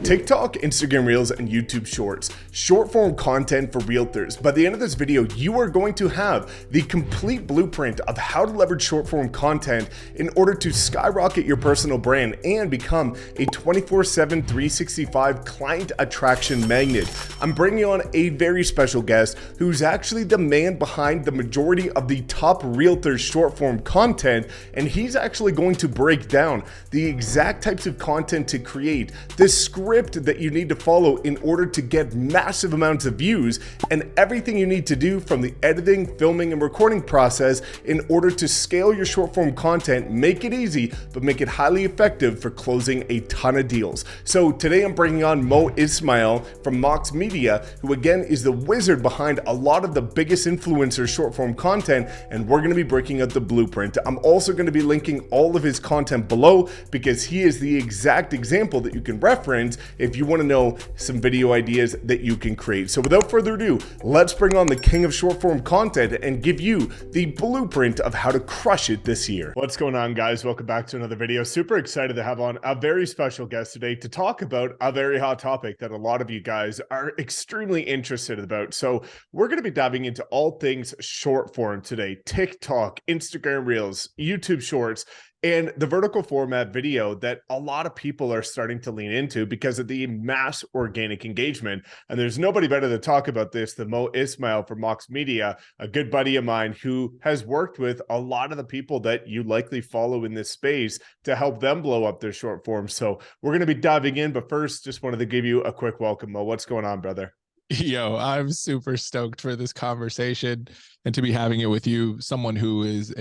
TikTok, Instagram Reels, and YouTube Shorts. Short form content for realtors. By the end of this video, you are going to have the complete blueprint of how to leverage short form content in order to skyrocket your personal brand and become a 24/7, 365 client attraction magnet. I'm bringing on a very special guest who's actually the man behind the majority of the top realtors short form content, and he's actually going to break down the exact types of content to create, the script that you need to follow in order to get massive amounts of views, and everything you need to do from the editing, filming, and recording process in order to scale your short form content, make it easy, but make it highly effective for closing a ton of deals. So today I'm bringing on Mo Ismail from Mox Media, who again is the wizard behind a lot of the biggest influencer short form content, and we're going to be breaking out the blueprint. I'm also going to be linking all of his content below because he is the exact example that you can reference if you want to know some video ideas that you can create. So without further ado, let's bring on the king of short form content and give you the blueprint of how to crush it this year. What's going on, guys? Welcome back to another video. Super excited to have on a very special guest today to talk about a very hot topic that a lot of you guys are extremely interested about. So we're going to be diving into all things short form today: TikTok, Instagram Reels, YouTube Shorts, and the vertical format video that a lot of people are starting to lean into because of the mass organic engagement. And there's nobody better to talk about this than Mo Ismail from Mox Media, a good buddy of mine who has worked with a lot of the people that you likely follow in this space to help them blow up their short form. So we're going to be diving in, but first, just wanted to give you a quick welcome. Mo, what's going on, brother? Yo, I'm super stoked for this conversation and to be having it with you, someone who is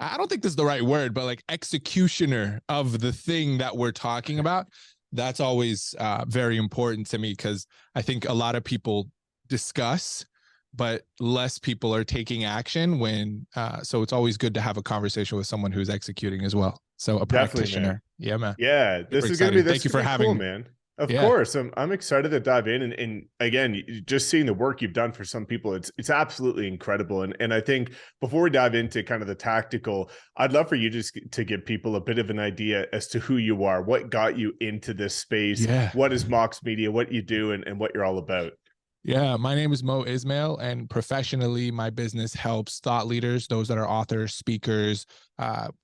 I don't think this is the right word, but like executioner of the thing that we're talking about. That's always very important to me because I think a lot of people discuss, but less people are taking action when, so it's always good to have a conversation with someone who's executing as well. So a practitioner. Man. Yeah, man. Yeah, this is going to be, thank you for having me, man. Of course, I'm excited to dive in, and again, just seeing the work you've done for some people, it's absolutely incredible. And I think before we dive into kind of the tactical, I'd love for you just to give people a bit of an idea as to who you are, what got you into this space, what is Mox Media, what you do, and what you're all about. Yeah, my name is Mo Ismail, and professionally, my business helps thought leaders, those that are authors, speakers,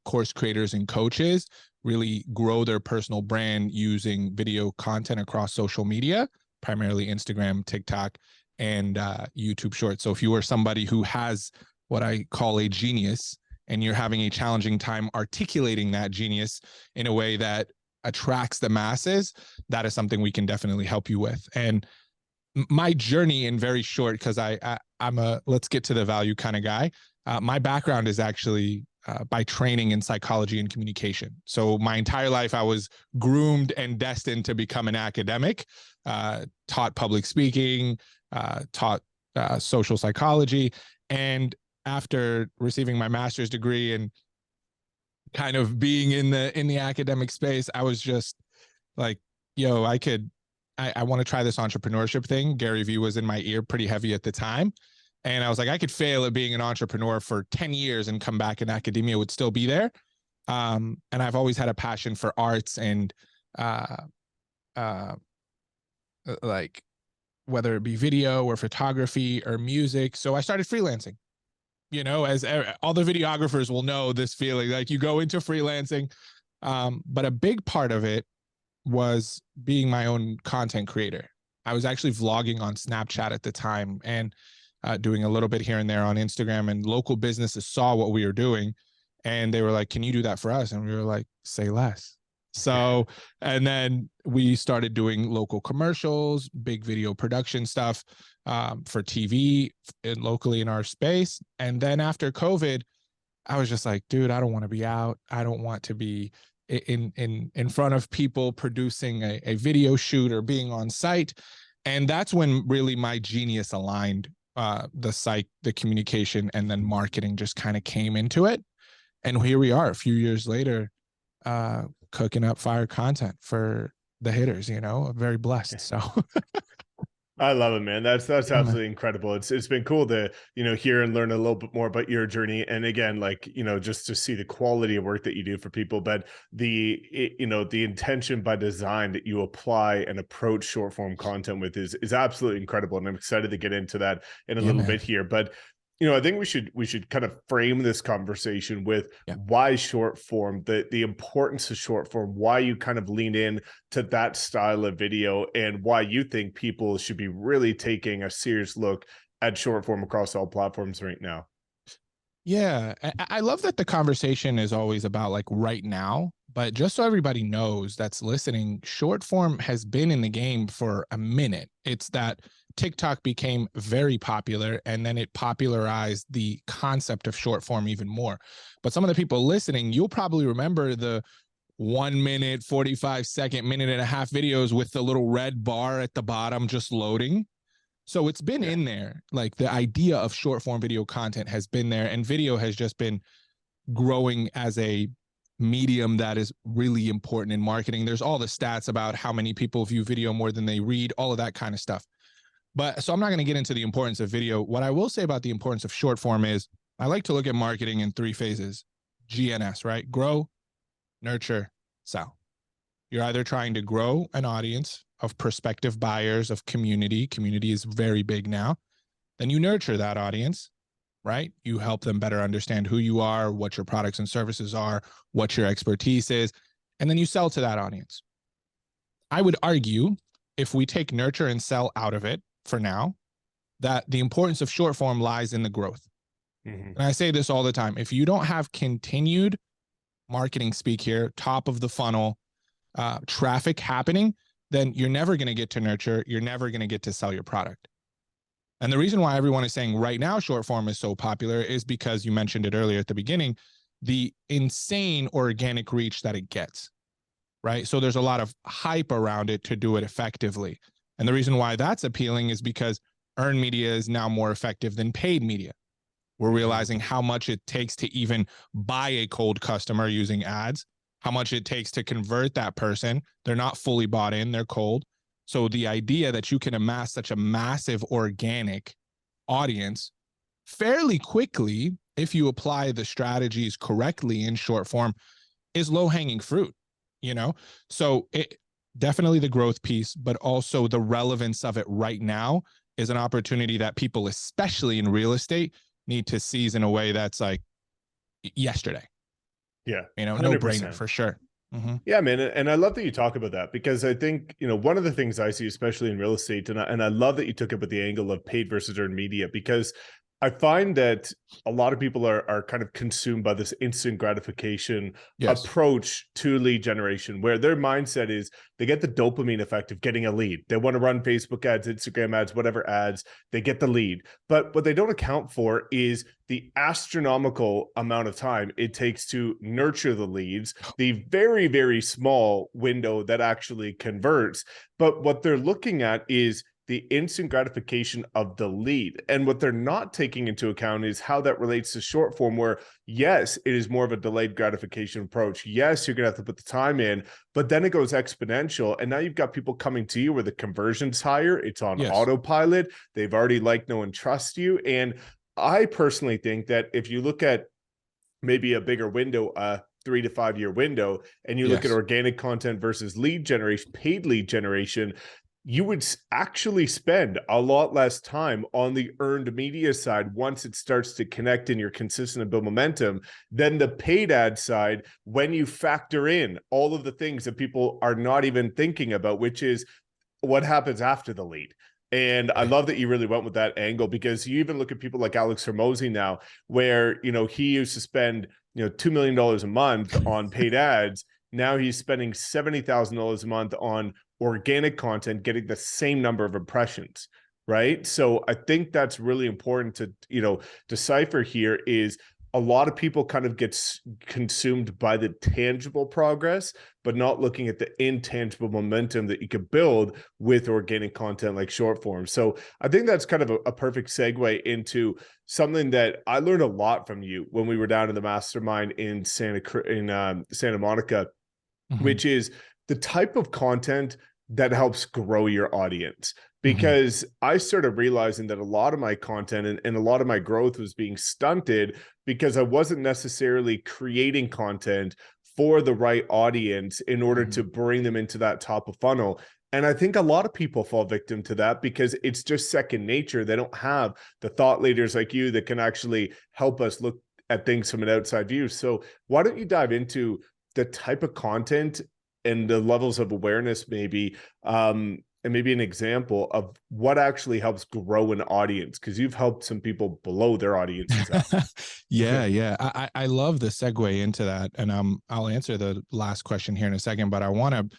course creators, and coaches really grow their personal brand using video content across social media, primarily Instagram, TikTok, and YouTube Shorts. So if you are somebody who has what I call a genius and you're having a challenging time articulating that genius in a way that attracts the masses, that is something we can definitely help you with. And my journey, in very short, because I'm a let's get to the value kind of guy. My background is actually by training in psychology and communication. So my entire life, I was groomed and destined to become an academic, taught public speaking, taught social psychology. And after receiving my master's degree and kind of being in the academic space, I was just like, yo, I want to try this entrepreneurship thing. Gary Vee was in my ear pretty heavy at the time. And I was like, I could fail at being an entrepreneur for 10 years and come back and academia would still be there. And I've always had a passion for arts and like whether it be video or photography or music. So I started freelancing, as all the videographers will know this feeling, like you go into freelancing. But a big part of it was being my own content creator. I was actually vlogging on Snapchat at the time and doing a little bit here and there on Instagram, and local businesses saw what we were doing and they were like, can you do that for us? And we were like, say less. So, and then we started doing local commercials, big video production stuff for TV and locally in our space. And then after COVID, I was just like, dude, I don't want to be out. I don't want to be in front of people producing a video shoot or being on site. And that's when really my genius aligned. The communication and then marketing just kind of came into it. And here we are a few years later, cooking up fire content for the hitters, I'm very blessed. So I love it, man. That's Yeah, man. absolutely incredible. It's been cool to, hear and learn a little bit more about your journey. And again, like, just to see the quality of work that you do for people, but the intention by design that you apply and approach short form content with is absolutely incredible. And I'm excited to get into that in a Yeah, little man. bit here. But I think we should kind of frame this conversation with Yeah. why short form, the importance of short form, why you kind of lean in to that style of video, and why you think people should be really taking a serious look at short form across all platforms right now. Yeah, I love that the conversation is always about like right now, but just so everybody knows that's listening, short form has been in the game for a minute. It's that TikTok became very popular and then it popularized the concept of short form even more. But some of the people listening, you'll probably remember the 1 minute, 45-second, minute and a half videos with the little red bar at the bottom just loading. So it's been Yeah. in there. Like the idea of short form video content has been there, and video has just been growing as a medium that is really important in marketing. There's all the stats about how many people view video more than they read, all of that kind of stuff. But so I'm not going to get into the importance of video. What I will say about the importance of short form is I like to look at marketing in 3 phases. GNS, right? Grow, nurture, sell. You're either trying to grow an audience of prospective buyers, of community. Community is very big now. Then you nurture that audience, right? You help them better understand who you are, what your products and services are, what your expertise is, and then you sell to that audience. I would argue, if we take nurture and sell out of it for now, that the importance of short form lies in the growth. Mhm. And I say this all the time. If you don't have continued marketing speak here, top of the funnel, traffic happening, then you're never going to get to nurture. You're never going to get to sell your product. And the reason why everyone is saying right now short form is so popular is because you mentioned it earlier at the beginning, the insane organic reach that it gets, right? So there's a lot of hype around it to do it effectively. And the reason why that's appealing is because earned media is now more effective than paid media. We're realizing how much it takes to even buy a cold customer using ads, how much it takes to convert that person. They're not fully bought in, they're cold. So the idea that you can amass such a massive organic audience fairly quickly, if you apply the strategies correctly in short form, is low hanging fruit, you know? So it definitely the growth piece, but also the relevance of it right now is an opportunity that people, especially in real estate, need to seize in a way that's like yesterday. Yeah, No brainer 100%. for sure. Mm-hmm. Yeah, man, and I love that you talk about that, because I think, one of the things I see, especially in real estate, and I love that you took it with the angle of paid versus earned media, because I find that a lot of people are kind of consumed by this instant gratification Yes. approach to lead generation, where their mindset is they get the dopamine effect of getting a lead. They want to run Facebook ads, Instagram ads, whatever ads, they get the lead. But what they don't account for is the astronomical amount of time it takes to nurture the leads, the very, very small window that actually converts. But what they're looking at is the instant gratification of the lead. And what they're not taking into account is how that relates to short form, where yes, it is more of a delayed gratification approach. Yes, you're going to have to put the time in, but then it goes exponential. And now you've got people coming to you where the conversion's higher. It's on Yes. autopilot. They've already liked, know, and trust you. And I personally think that if you look at maybe a bigger window, 3 to 5 year window, and you look at Yes. organic content versus lead generation, paid lead generation, you would actually spend a lot less time on the earned media side once it starts to connect and you're consistent and build momentum than the paid ad side, when you factor in all of the things that people are not even thinking about, which is what happens after the lead. And I Right. love that you really went with that angle, because you even look at people like Alex Hormozy now, where, he used to spend, $2 million a month on paid ads. Now he's spending $70,000 a month on organic content, getting the same number of impressions, right? So I think that's really important to, decipher here, is a lot of people kind of gets consumed by the tangible progress, but not looking at the intangible momentum that you could build with organic content like short form. So I think that's kind of a perfect segue into something that I learned a lot from you when we were down in the mastermind in Santa Monica, Mm-hmm. which is the type of content that helps grow your audience. Mhm. Because I started realizing that a lot of my content and a lot of my growth was being stunted because I wasn't necessarily creating content for the right audience in order to Mhm. bring them into that top of funnel. And I think a lot of people fall victim to that because it's just second nature. They don't have the thought leaders like you that can actually help us look at things from an outside view. So why don't you dive into the type of content and the levels of awareness maybe, and maybe an example of what actually helps grow an audience, because you've helped some people blow their audiences out. Yeah, yeah. I love the segue into that, and I'll answer the last question here in a second. But I want to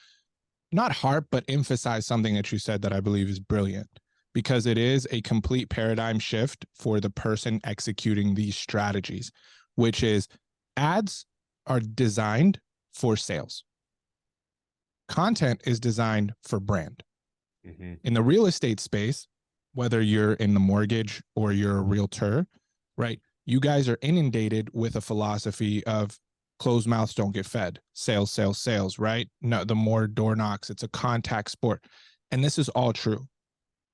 not harp, but emphasize something that you said that I believe is brilliant, because it is a complete paradigm shift for the person executing these strategies, which is ads are designed for sales. Content is designed for brand. Mhm. In the real estate space, whether you're in the mortgage or you're a realtor, right? You guys are inundated with a philosophy of closed mouths don't get fed, sales, sales, sales, right? No, the more door knocks, it's a contact sport. And this is all true.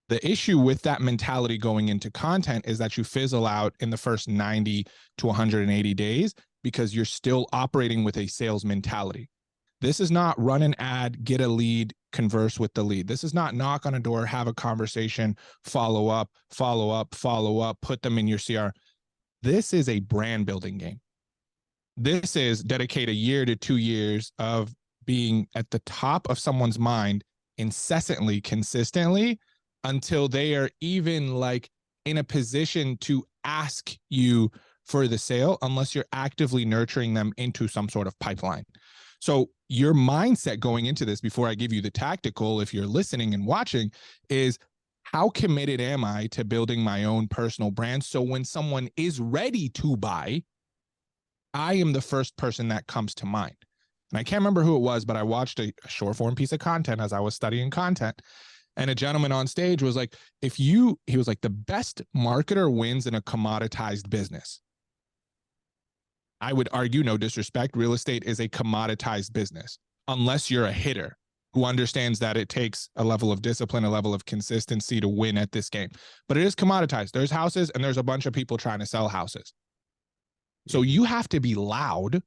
The issue with that mentality going into content is that you fizzle out in the first 90 to 180 days because you're still operating with a sales mentality. This is not run an ad, get a lead, converse with the lead. This is not knock on a door, have a conversation, follow up, follow up, follow up, put them in your CR. This is a brand building game. This is dedicate a year to 2 years of being at the top of someone's mind incessantly, consistently, until they are even like in a position to ask you for the sale, unless you're actively nurturing them into some sort of pipeline. So your mindset going into this, before I give you the tactical, if you're listening and watching, is how committed am I to building my own personal brand? So when someone is ready to buy, I am the first person that comes to mind. And I can't remember who it was, but I watched a short form piece of content as I was studying content. And a gentleman on stage was like, he was like, the best marketer wins in a commoditized business. I would argue, no disrespect, real estate is a commoditized business, unless you're a hitter who understands that it takes a level of discipline, a level of consistency to win at this game. But it is commoditized. There's houses and there's a bunch of people trying to sell houses. So you have to be loud,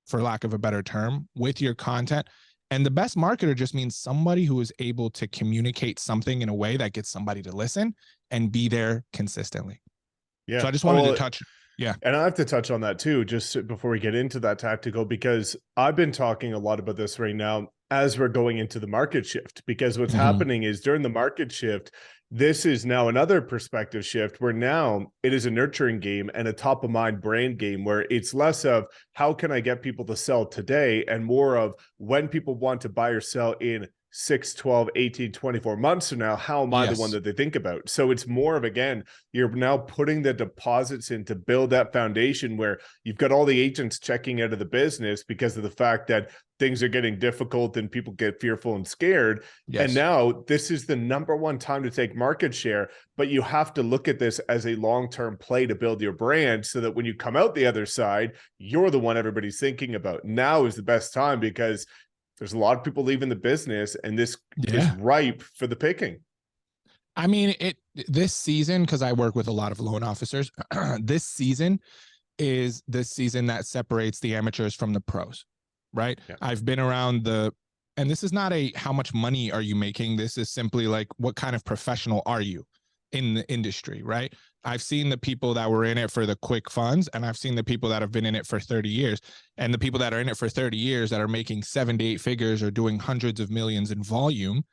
for lack of a better term, with your content. And the best marketer just means somebody who is able to communicate something in a way that gets somebody to listen and be there consistently. So Yeah. I just Oh, wanted to well, touch. Yeah. and I have to touch on that too, just before we get into that tactical, because I've been talking a lot about this right now as we're going into the market shift. Because what's Mhm. happening is during the market shift, this is now another perspective shift where now it is a nurturing game and a top of mind brand game where it's less of how can I get people to sell today and more of when people want to buy or sell in 6, 12, 18, 24 months from now, how am I the one Yes. that they think about? So it's more of, again, you're now putting the deposits in to build that foundation where you've got all the agents checking out of the business because of the fact that things are getting difficult and people get fearful and scared. And Yes. now this is the number one time to take market share, but you have to look at this as a long-term play to build your brand so that when you come out the other side, you're the one everybody's thinking about. Now is the best time because there's a lot of people leaving the business and this is Yeah. ripe for the picking. I mean, this season, because I work with a lot of loan officers, this season is the season that separates the amateurs from the pros, right? Yeah. I've been around and this is not a how much money are you making? This is simply like what kind of professional are you in the industry, right? I've seen the people that were in it for the quick funds, and I've seen the people that have been in it for 30 years. And the people that are in it for 30 years that are making 7 to 8 figures or doing hundreds of millions in volume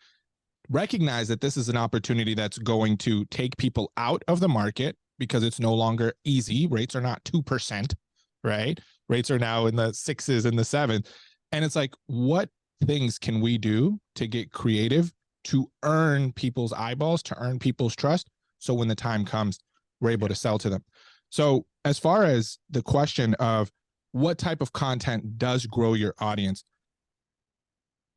recognize that this is an opportunity that's going to take people out of the market because it's no longer easy. Rates are not 2%, right? Rates are now in the sixes and the sevens. And it's like, what things can we do to get creative to earn people's eyeballs, to earn people's trust? So when the time comes, we're able to sell to them. So as far as the question of what type of content does grow your audience,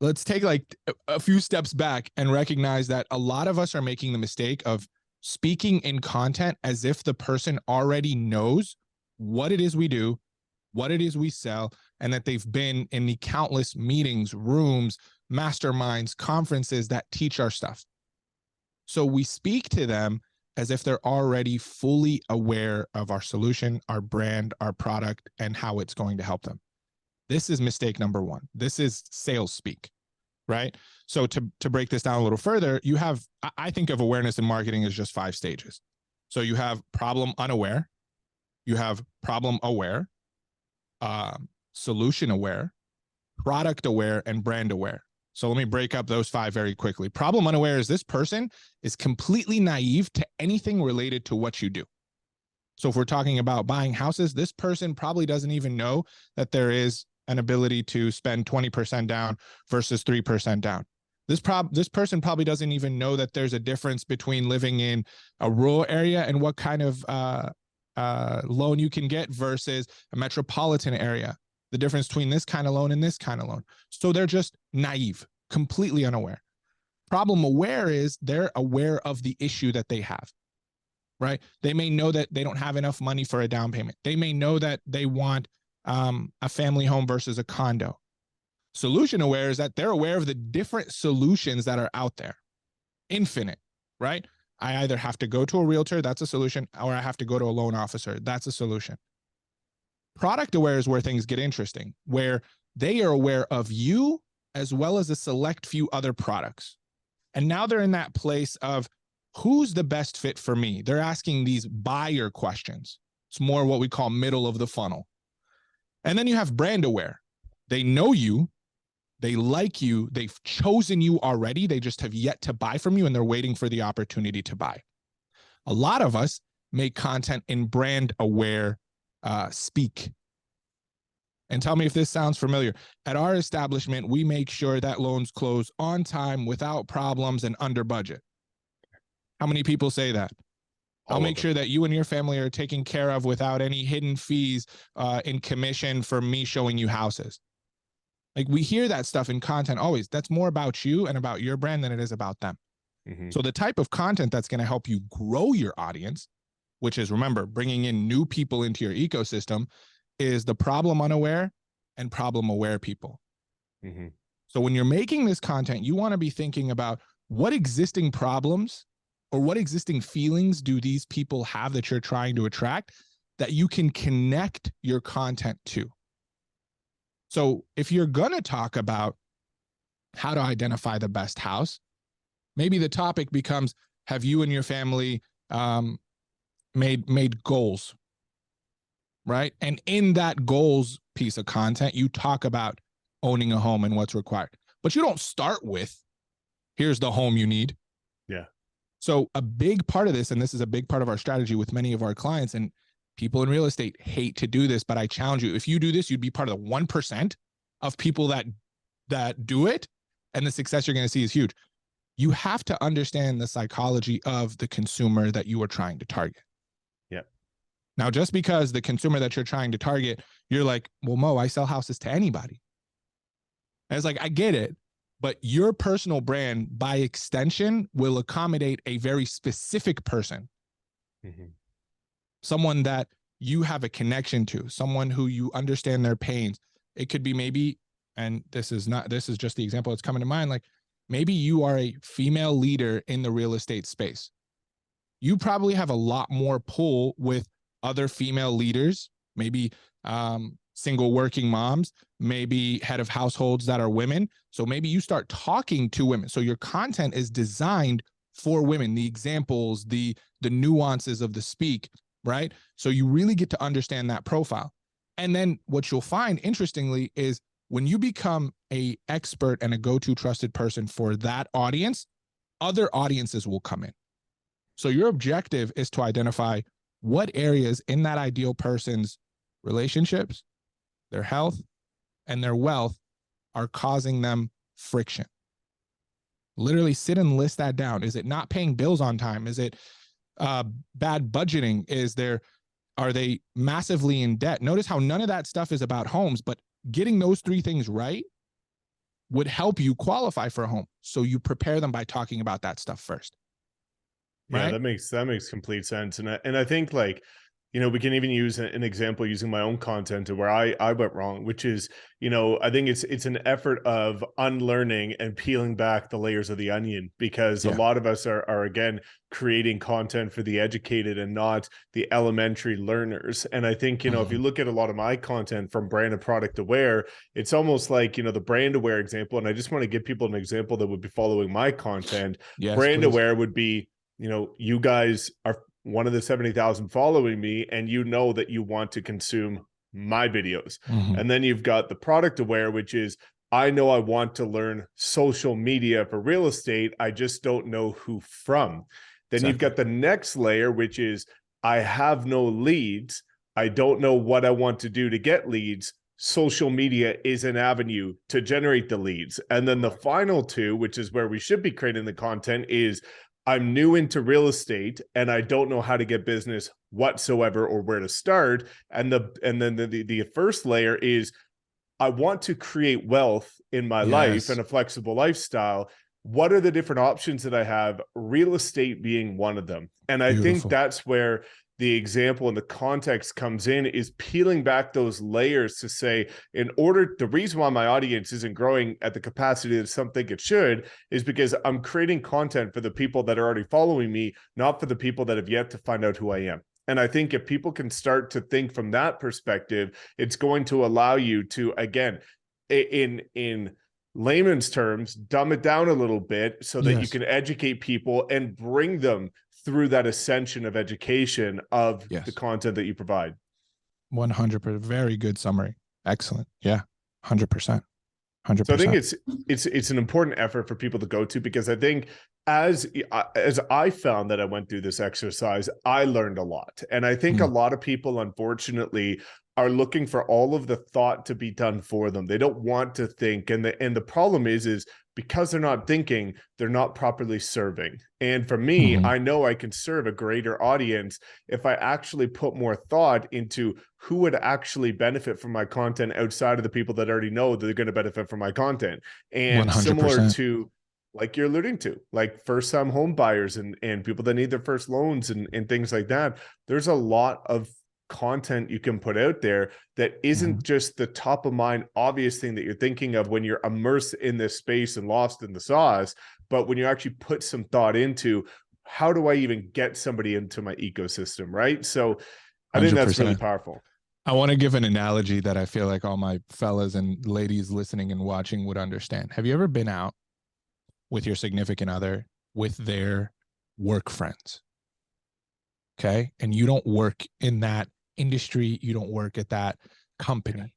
let's take like a few steps back and recognize that a lot of us are making the mistake of speaking in content as if the person already knows what it is we do, what it is we sell, and that they've been in the countless meetings, rooms, masterminds, conferences that teach our stuff. So we speak to them as if they're already fully aware of our solution, our brand, our product, and how it's going to help them. This is mistake number one. This is sales speak, right? So to break this down a little further, you have, I think of awareness in marketing as just 5 stages. So you have problem unaware, you have problem aware, solution aware, product aware, and brand aware. So let me break up those 5 very quickly. Problem unaware is this person is completely naive to anything related to what you do. So if we're talking about buying houses, this person probably doesn't even know that there is an ability to spend 20% down versus 3% down. This person probably doesn't even know that there's a difference between living in a rural area and what kind of loan you can get versus a metropolitan area. The difference between this kind of loan and this kind of loan. So they're just naive, completely unaware. Problem aware is they're aware of the issue that they have, right? They may know that they don't have enough money for a down payment. They may know that they want a family home versus a condo. Solution aware is that they're aware of the different solutions that are out there. Infinite, right? I either have to go to a realtor, that's a solution, or I have to go to a loan officer, that's a solution. Product aware is where things get interesting, where they are aware of you as well as a select few other products. And now they're in that place of who's the best fit for me? They're asking these buyer questions. It's more what we call middle of the funnel. And then you have brand aware. They know you, they like you, they've chosen you already, they just have yet to buy from you and they're waiting for the opportunity to buy. A lot of us make content in brand aware speak. And tell me if this sounds familiar. At our establishment, we make sure that loans close on time, without problems, and under budget. How many people say that? I'll make sure that you and your family are taken care of without any hidden fees in commission for me showing you houses. Like, we hear that stuff in content always. That's more about you and about your brand than it is about them. Mm-hmm. So the type of content that's going to help you grow your audience, which is, remember, bringing in new people into your ecosystem, is the problem unaware and problem aware people. Mm-hmm. So when you're making this content, you want to be thinking about what existing problems or what existing feelings do these people have that you're trying to attract that you can connect your content to. So if you're going to talk about how to identify the best house, maybe the topic becomes, have you and your family made goals, right? And in that goals piece of content, you talk about owning a home and what's required. But you don't start with, here's the home you need. Yeah. So a big part of this, and this is a big part of our strategy with many of our clients, and people in real estate hate to do this, but I challenge you, if you do this, you'd be part of the 1% of people that do it, and the success you're going to see is huge. You have to understand the psychology of the consumer that you are trying to target. Yeah. Now, just because the consumer that you're trying to target, you're like, well, Mo, I sell houses to anybody. And it's like, I get it, but your personal brand, by extension, will accommodate a very specific person. Mm-hmm. Someone that you have a connection to, someone who you understand their pains. It could be maybe, and this is just the example that's coming to mind, like maybe you are a female leader in the real estate space. You probably have a lot more pull with other female leaders, maybe single working moms, maybe head of households that are women. So maybe you start talking to women. So your content is designed for women, the examples, the nuances of the speak, right? So you really get to understand that profile. And then what you'll find, interestingly, is when you become an expert and a go-to trusted person for that audience, other audiences will come in. So your objective is to identify what areas in that ideal person's relationships, their health, and their wealth are causing them friction. Literally sit and list that down. Is it not paying bills on time? Is it bad budgeting? Are they massively in debt? Notice how none of that stuff is about homes, but getting those 3 things right would help you qualify for a home. So you prepare them by talking about that stuff first. Yeah, right? that makes complete sense. And I think, like, We can even use an example using my own content where I went wrong, which is, I think it's an effort of unlearning and peeling back the layers of the onion, because a Yeah. lot of us are again creating content for the educated and not the elementary learners. And I think, if you Mhm. look at a lot of my content from brand and product aware, it's almost like, the brand aware example. And I just want to give people an example that would be following my content. Yes, Brand please. aware would be, you guys are one of the 70,000 following me, and that you want to consume my videos. Mhm. And then you've got the product aware, which is, I know I want to learn social media for real estate. I just don't know who from. Then you've Exactly. got the next layer, which is, I have no leads. I don't know what I want to do to get leads. Social media is an avenue to generate the leads. And then the Correct. final two, which is where we should be creating the content, is, I'm new into real estate and I don't know how to get business whatsoever or where to start. And then the first layer is, I want to create wealth in my life Yes. and a flexible lifestyle. What are the different options that I have? Real estate being one of them. And I think Beautiful. that's where the example and the context comes in, is peeling back those layers to say, the reason why my audience isn't growing at the capacity that some think it should is because I'm creating content for the people that are already following me, not for the people that have yet to find out who I am. And I think if people can start to think from that perspective, it's going to allow you to, again, in layman's terms, dumb it down a little bit so that you Yes. can educate people and bring them through that ascension of education of the Yes. content that you provide. 100%. Very good summary. Excellent. Yeah. 100%. So I think 100%. it's an important effort for people to go to, because I think as I found that I went through this exercise, I learned a lot. And I think a Mm. lot of people, unfortunately, are looking for all of the thought to be done for them. They don't want to think. And the problem is because they're not thinking, they're not properly serving. And for me, Mhm. I know I can serve a greater audience if I actually put more thought into who would actually benefit from my content outside of the people that already know that they're going to benefit from my content. And similar 100%. to, like you're alluding to, like first-time home buyers and people that need their first loans and things like that, there's a lot of content you can put out there that isn't Mhm. just the top of mind obvious thing that you're thinking of when you're immersed in this space and lost in the sauce, but when you actually put some thought into, how do I even get somebody into my ecosystem, right? So I think that's really 100%. powerful. I want to give an analogy that I feel like all my fellas and ladies listening and watching would understand. Have you ever been out with your significant other with their work friends? Okay. And you don't work in that industry, you don't work at that company.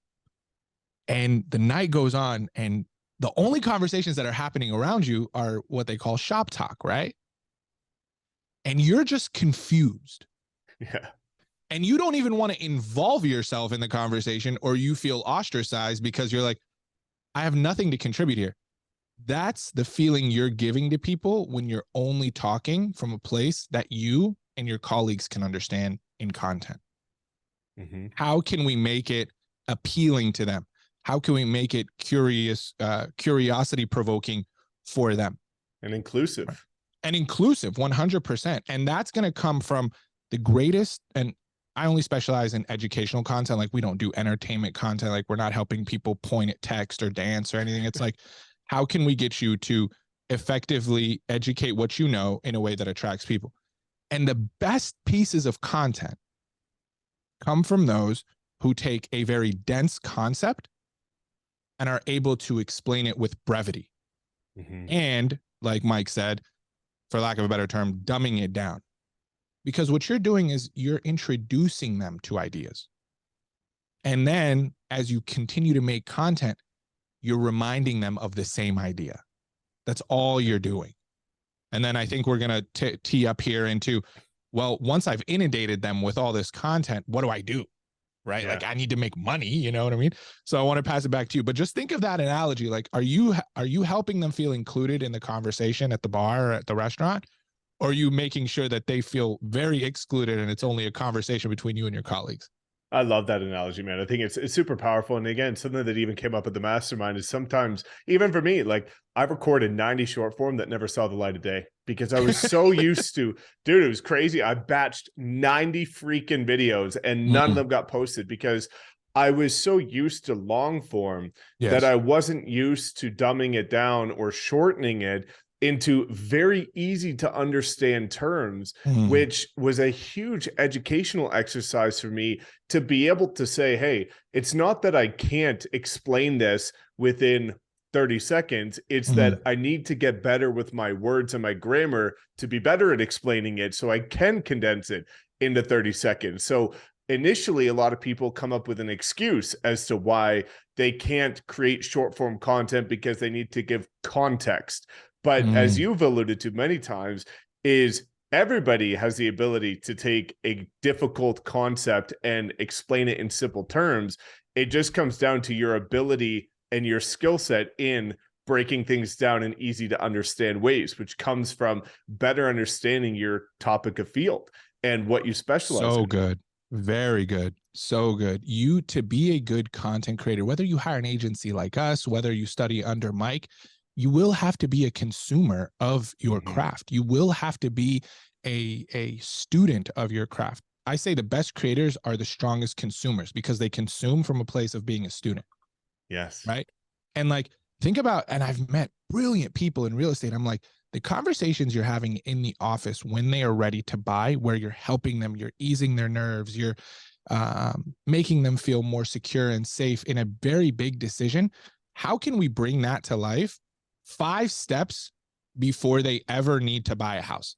And the night goes on, and the only conversations that are happening around you are what they call shop talk, right? And you're just confused. Yeah. And you don't even want to involve yourself in the conversation, or you feel ostracized because you're like, I have nothing to contribute here. That's the feeling you're giving to people when you're only talking from a place that you and your colleagues can understand in content. Mm-hmm. How can we make it appealing to them? How can we make it curiosity provoking for them? And inclusive. And inclusive, 100%. And that's going to come from the greatest. And I only specialize in educational content. Like, we don't do entertainment content. Like, we're not helping people point at text or dance or anything. It's like, how can we get you to effectively educate what you know in a way that attracts people? And the best pieces of content come from those who take a very dense concept and are able to explain it with brevity. Mm-hmm. And like Mike said, for lack of a better term, dumbing it down. Because what you're doing is you're introducing them to ideas. And then as you continue to make content, you're reminding them of the same idea. That's all you're doing. And then I think we're going to tee up here into, well, once I've inundated them with all this content, what do I do? Right? Yeah. Like, I need to make money, you know what I mean? So I want to pass it back to you, but just think of that analogy. Like, are you helping them feel included in the conversation at the bar or at the restaurant? Or are you making sure that they feel very excluded and it's only a conversation between you and your colleagues? I love that analogy, man. I think it's super powerful. And again, something that even came up at the mastermind is sometimes, even for me, like I've recorded 90 short form that never saw the light of day because I was so used to, dude, it was crazy. I batched 90 freaking videos and none of Mm, them got posted because I was so used to long form that yes. I wasn't used to dumbing it down or shortening it into very easy to understand terms, Mm, which was a huge educational exercise for me to be able to say, hey, it's not that I can't explain this within 30 seconds. It's that mm, I need to get better with my words and my grammar to be better at explaining it so I can condense it into 30 seconds. So initially, a lot of people come up with an excuse as to why they can't create short form content because they need to give context. But as mm. you've alluded to many times, is everybody has the ability to take a difficult concept and explain it in simple terms. It just comes down to your ability and your skill set in breaking things down in easy to understand ways, which comes from better understanding your topic of field and what you specialize So in. good. Very good. So good. You, to be a good content creator, whether you hire an agency like us, whether you study under Mike, you will have to be a consumer of your Mhm. craft. You will have to be a student of your craft. I say the best creators are the strongest consumers because they consume from a place of being a student, Yes. right? And like, think about, and I've met brilliant people in real estate. I'm like, the conversations you're having in the office when they are ready to buy, where you're helping them, you're easing their nerves, you're making them feel more secure and safe in a very big decision. How can we bring that to life 5 steps before they ever need to buy a house?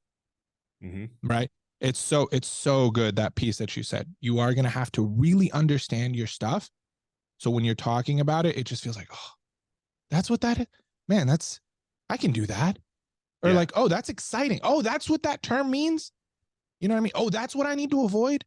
Mhm. Right? It's so good, that piece that you said. You are going to have to really understand your stuff. So when you're talking about it, it just feels like, oh, that's what that is. Man, I can do that. Or Yeah. like, oh, that's exciting. Oh, that's what that term means. You know what I mean? Oh, that's what I need to avoid.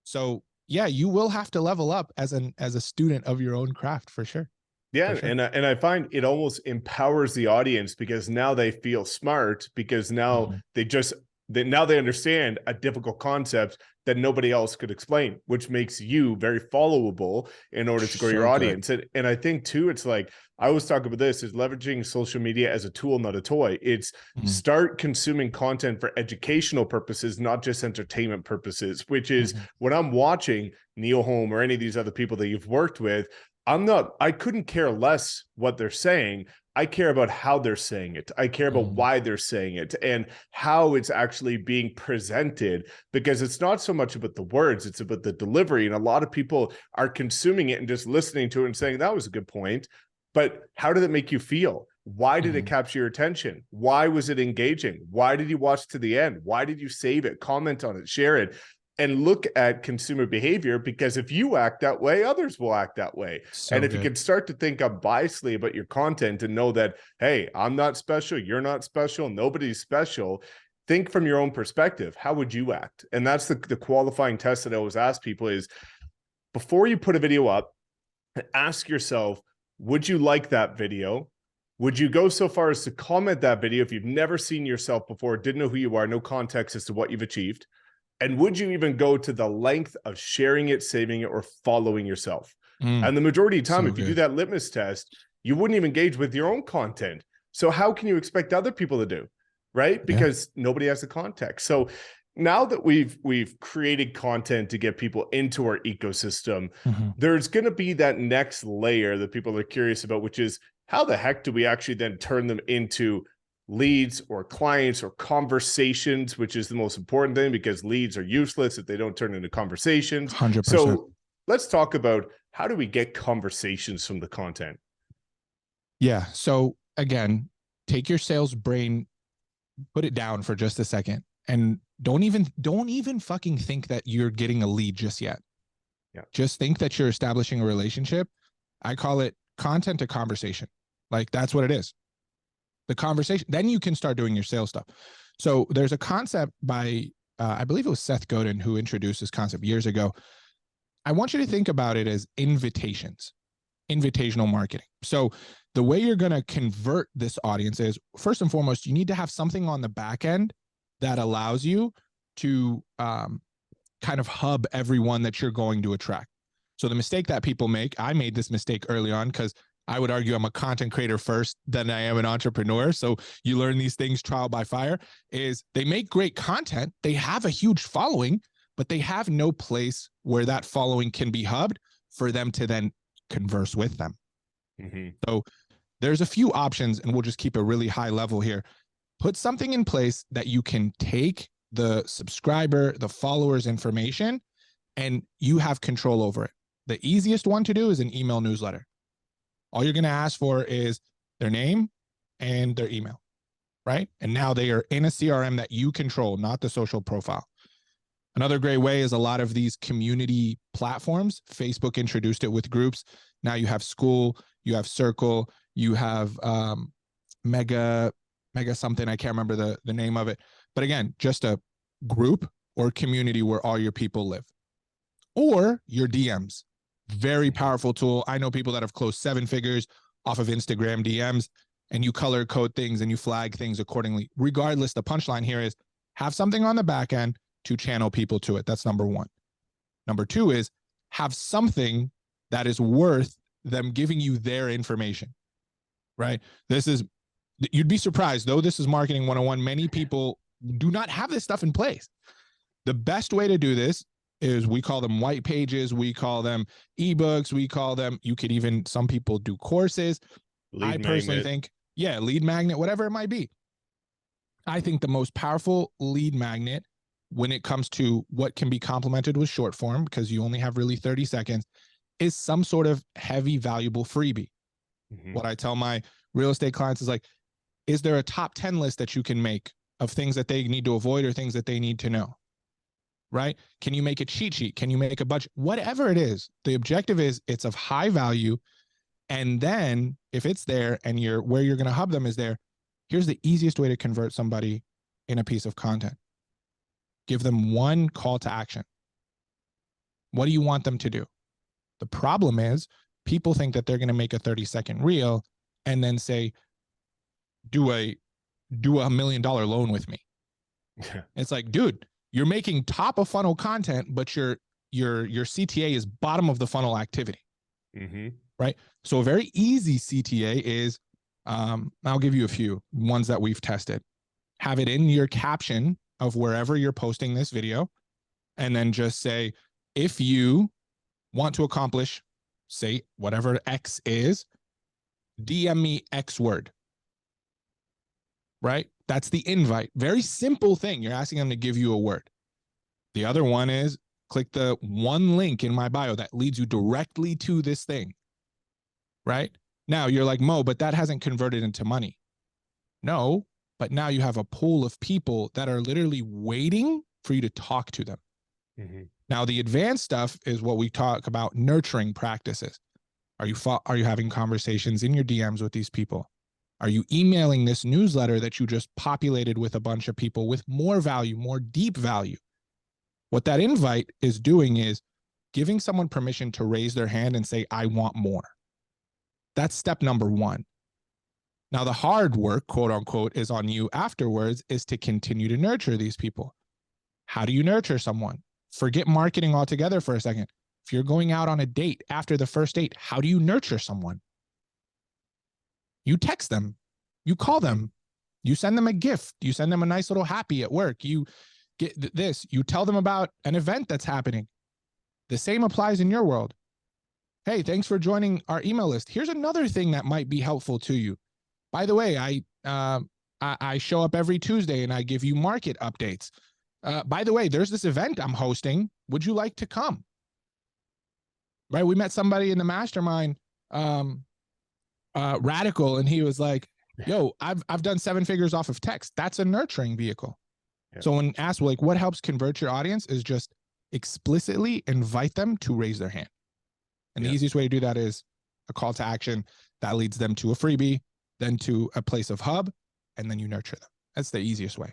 So yeah, you will have to level up as a student of your own craft for sure. For Yeah, sure. and I find it almost empowers the audience because now they feel smart because now Mhm. now they understand a difficult concept that nobody else could explain, which makes you very followable in order to grow your So good. audience. And I think too, it's like I always talk about this is leveraging social media as a tool, not a toy. It's Mhm. start consuming content for educational purposes, not just entertainment purposes, which is Mhm. when I'm watching Neil Holm or any of these other people that you've worked with, I couldn't care less what they're saying. I care about how they're saying it. I care about Mhm. why they're saying it and how it's actually being presented because it's not so much about the words, it's about the delivery. And a lot of people are consuming it and just listening to it and saying, that was a good point. But how did it make you feel? Why did it Mhm. capture your attention? Why was it engaging? Why did you watch to the end? Why did you save it, comment on it, share it? And look at consumer behavior because if you act that way, others will act that way. And So if you good. can start to think unbiasedly about your content and know that, hey, I'm not special, you're not special, nobody's special, think from your own perspective. How would you act? And that's the qualifying test that I always ask people is before you put a video up, ask yourself, would you like that video? Would you go so far as to comment that video if you've never seen yourself before, didn't know who you are, no context as to what you've achieved? And would you even go to the length of sharing it, saving it, or following yourself? Mm. And the majority of the time, So if you do good. that litmus test, you wouldn't even engage with your own content. So how can you expect other people to do? Right? Yeah. Because nobody has the context. So now that we've created content to get people into our ecosystem, Mhm. there's going to be that next layer that people are curious about, which is how the heck do we actually then turn them into leads or clients or conversations, which is the most important thing because leads are useless if they don't turn into conversations. 100%. So let's talk about how do we get conversations from the content? Yeah. So again, take your sales brain, put it down for just a second, and don't even fucking think that you're getting a lead just yet. Yeah. Just think that you're establishing a relationship. I call it content to conversation. Like that's what it is. The conversation. Then you can start doing your sales stuff. So there's a concept by I believe it was Seth Godin who introduced this concept years ago. I want you to think about it as invitations, invitational marketing. So the way you're going to convert this audience is first and foremost, you need to have something on the back end that allows you to kind of hub everyone that you're going to attract. So the mistake that people make, I made this mistake early on because I would argue I'm a content creator first than I am an entrepreneur. So you learn these things trial by fire, is they make great content. They have a huge following, but they have no place where that following can be hubbed for them to then converse with them. So there's a few options, and we'll just keep a really high level here. Put something in place that you can take the subscriber, the followers' information, and you have control over it. The easiest one to do is an email newsletter. All you're going to ask for is their name and their email, right? And now they are in a CRM that you control, not the social profile. Another great way is a lot of these community platforms. Facebook introduced it with groups. Now you have School, you have Circle, you have Mega something. I can't remember the name of it. But again, just a group or community where all your people live. Or your DMs. Very powerful tool. I know people that have closed 7 figures off of Instagram DMs, and you color code things and you flag things accordingly. Regardless, the punchline here is have something on the back end to channel people to it. That's number one. Number two is have something that is worth them giving you their information, right? You'd be surprised, though this is marketing 101. Many people do not have this stuff in place. The best way to do this is we call them white pages. We call them ebooks. We call them, you could even, some people do courses. I personally think, lead magnet, whatever it might be. I think the most powerful lead magnet when it comes to what can be complemented with short form, because you only have really 30 seconds, is some sort of heavy, valuable freebie. What I tell my real estate clients is like, is there a top 10 list that you can make of things that they need to avoid or things that they need to know? Right? Can you make a cheat sheet? Can you make a budget? Whatever it is, the objective is it's of high value. And then if it's there and where you're going to hub them is there, here's the easiest way to convert somebody in a piece of content. Give them one call to action. What do you want them to do? The problem is people think that they're going to make a 30-second reel and then say, do a $1 million loan with me. It's like, dude, you're making top of funnel content, but your CTA is bottom of the funnel activity, right? So a very easy CTA is, I'll give you a few ones that we've tested. Have it in your caption of wherever you're posting this video, and then just say, if you want to accomplish, say whatever X is, DM me X word, right? That's the invite. Very simple thing. You're asking them to give you a word. The other one is click the one link in my bio that leads you directly to this thing, right? Now you're like, Mo, but that hasn't converted into money. No, but now you have a pool of people that are literally waiting for you to talk to them. Now, the advanced stuff is what we talk about, nurturing practices. Are you having conversations in your DMs with these people? Are you emailing this newsletter that you just populated with a bunch of people with more value, more deep value? What that invite is doing is giving someone permission to raise their hand and say, I want more. That's step number one. Now, the hard work, quote unquote, is on you afterwards, is to continue to nurture these people. How do you nurture someone? Forget marketing altogether for a second. If you're going out on a date after the first date, how do you nurture someone? You text them, you call them, you send them a gift, you send them a nice little happy at work, you get this, you tell them about an event that's happening. The same applies in your world. Hey, thanks for joining our email list. Here's another thing that might be helpful to you. By the way, I show up every Tuesday and I give you market updates. By the way, there's this event I'm hosting. Would you like to come? Right? We met somebody in the mastermind, Radical, and he was like, yo, I've done 7 figures off of text. That's a nurturing vehicle. Yeah. So when asked, like, what helps convert your audience is just explicitly invite them to raise their hand. And the easiest way to do that is a call to action that leads them to a freebie, then to a place of hub, and then you nurture them. That's the easiest way.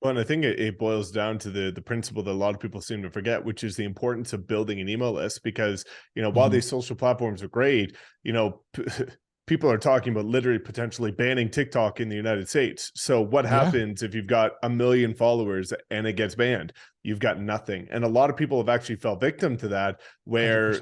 Well, and I think it boils down to the principle that a lot of people seem to forget, which is the importance of building an email list. Because, while these social platforms are great, people are talking about literally potentially banning TikTok in the United States. So what Yeah, happens if you've got 1 million followers and it gets banned? You've got nothing. And a lot of people have actually fell victim to that, where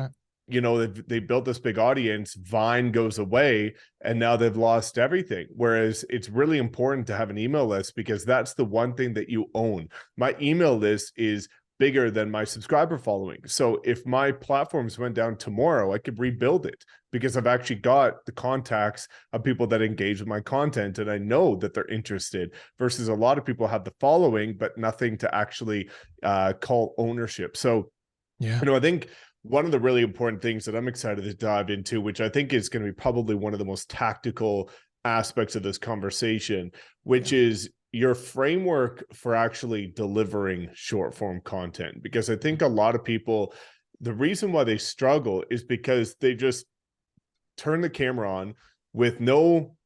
100%. they built this big audience, Vine goes away, and now they've lost everything. Whereas it's really important to have an email list, because that's the one thing that you own. My email list is bigger than my subscriber following. So if my platforms went down tomorrow, I could rebuild it, because I've actually got the contacts of people that engage with my content, and I know that they're interested, versus a lot of people have the following, but nothing to actually call ownership. So, Yeah. I think one of the really important things that I'm excited to dive into, which I think is going to be probably one of the most tactical aspects of this conversation, which is your framework for actually delivering short form content. Because I think a lot of people, the reason why they struggle is because they just turn the camera on with no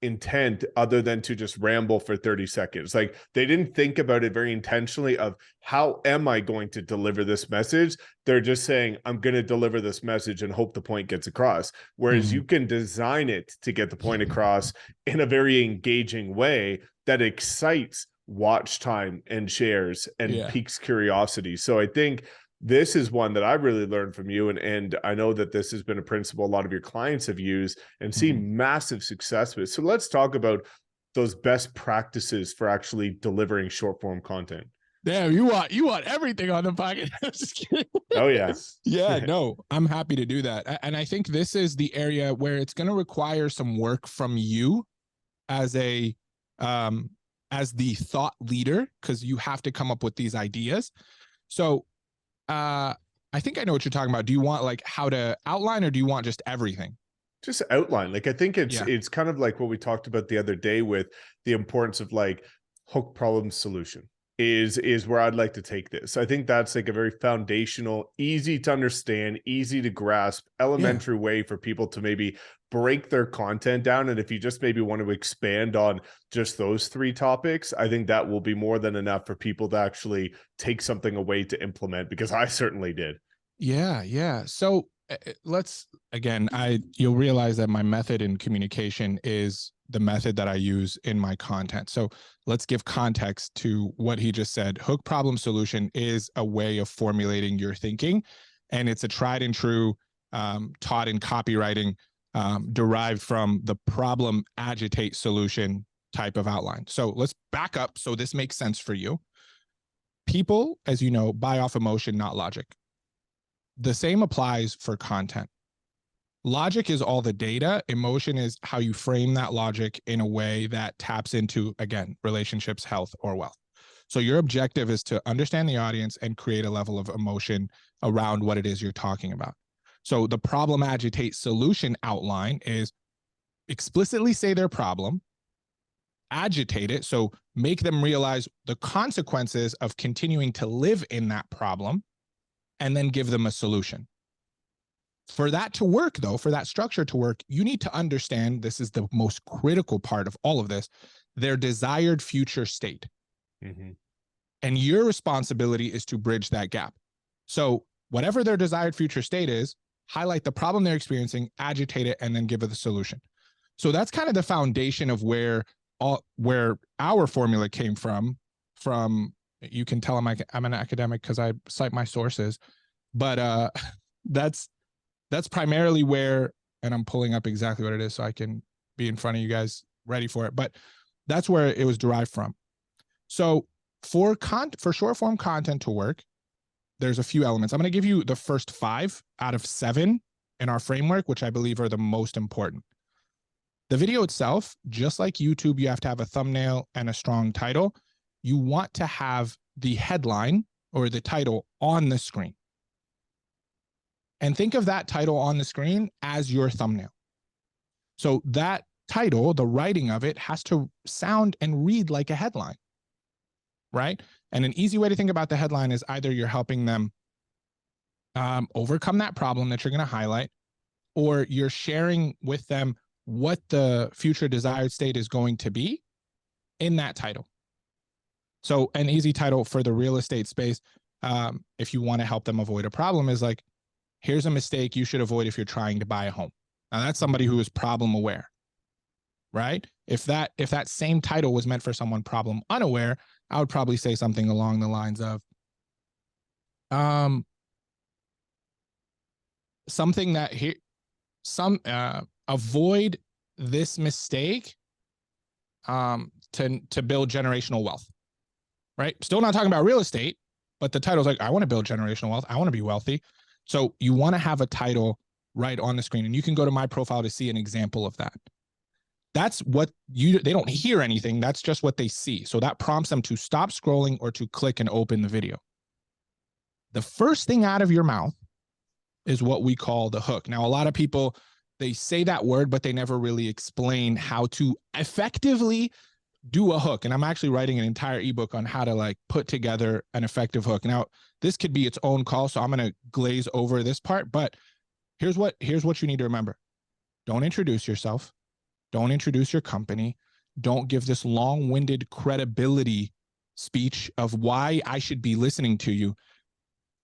intent other than to just ramble for 30 seconds. Like, they didn't think about it very intentionally of, how am I going to deliver this message? They're just saying, I'm going to deliver this message and hope the point gets across. Whereas you can design it to get the point across in a very engaging way that excites watch time and shares and Yeah. piques curiosity. So I think this is one that I really learned from you. And I know that this has been a principle a lot of your clients have used and seen massive success with. So let's talk about those best practices for actually delivering short form content. Damn, you want everything on the pocket. I'm just kidding. Oh yeah. Yeah, no, I'm happy to do that. And I think this is the area where it's going to require some work from you as a as the thought leader, because you have to come up with these ideas. So I think I know what you're talking about. Do you want like how to outline, or do you want just everything? Just outline. Like, I think Yeah. it's kind of like what we talked about the other day with the importance of like hook, problem, solution is where I'd like to take this. I think that's like a very foundational, easy to understand, easy to grasp, Yeah. elementary way for people to maybe break their content down. And if you just maybe want to expand on just those 3 topics, I think that will be more than enough for people to actually take something away to implement, because I certainly did. Yeah, yeah. So let's again, you'll realize that my method in communication is the method that I use in my content. So let's give context to what he just said. Hook, problem, solution is a way of formulating your thinking, and it's a tried and true, taught in copywriting, derived from the problem, agitate, solution type of outline. So let's back up so this makes sense for you. People, as you know, buy off emotion, not logic. The same applies for content. Logic is all the data. Emotion is how you frame that logic in a way that taps into, again, relationships, health, or wealth. So your objective is to understand the audience and create a level of emotion around what it is you're talking about. So the problem, agitate, solution outline is explicitly say their problem, agitate it, so make them realize the consequences of continuing to live in that problem, and then give them a solution. For that to work, though, for that structure to work, you need to understand, this is the most critical part of all of this, their desired future state. And your responsibility is to bridge that gap. So whatever their desired future state is, highlight the problem they're experiencing, agitate it, and then give it the solution. So that's kind of the foundation of where our formula came from. You can tell I'm an academic because I cite my sources, but that's primarily where, and I'm pulling up exactly what it is so I can be in front of you guys ready for it, but that's where it was derived from. So for short form content to work, there's a few elements. I'm going to give you the first 5 out of 7 in our framework, which I believe are the most important. The video itself, just like YouTube, you have to have a thumbnail and a strong title. You want to have the headline or the title on the screen. And think of that title on the screen as your thumbnail. So that title, the writing of it, has to sound and read like a headline, right? And an easy way to think about the headline is either you're helping them overcome that problem that you're going to highlight, or you're sharing with them what the future desired state is going to be in that title. So an easy title for the real estate space, if you want to help them avoid a problem, is like, here's a mistake you should avoid if you're trying to buy a home. Now that's somebody who is problem aware, right? If that same title was meant for someone problem unaware, I would probably say something along the lines of something that here avoid this mistake to build generational wealth, right? Still not talking about real estate, but the title's like, I want to build generational wealth. I want to be wealthy. So you want to have a title right on the screen, and you can go to my profile to see an example of that. That's what they don't hear anything. That's just what they see. So that prompts them to stop scrolling or to click and open the video. The first thing out of your mouth is what we call the hook. Now, a lot of people, they say that word, but they never really explain how to effectively do a hook. And I'm actually writing an entire ebook on how to like put together an effective hook. Now, this could be its own call, so I'm going to glaze over this part, but here's what you need to remember. Don't introduce yourself. Don't introduce your company. Don't give this long-winded credibility speech of why I should be listening to you.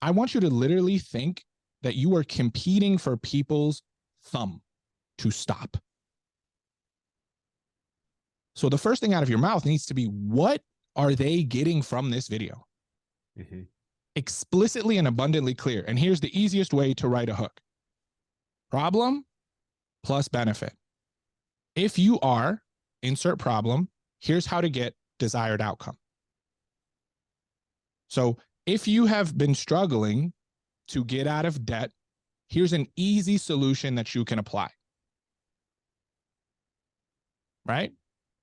I want you to literally think that you are competing for people's thumb to stop. So the first thing out of your mouth needs to be, what are they getting from this video? Mm-hmm. Explicitly and abundantly clear. And here's the easiest way to write a hook. Problem plus benefit. If you are, insert problem, here's how to get desired outcome. So if you have been struggling to get out of debt, here's an easy solution that you can apply. Right?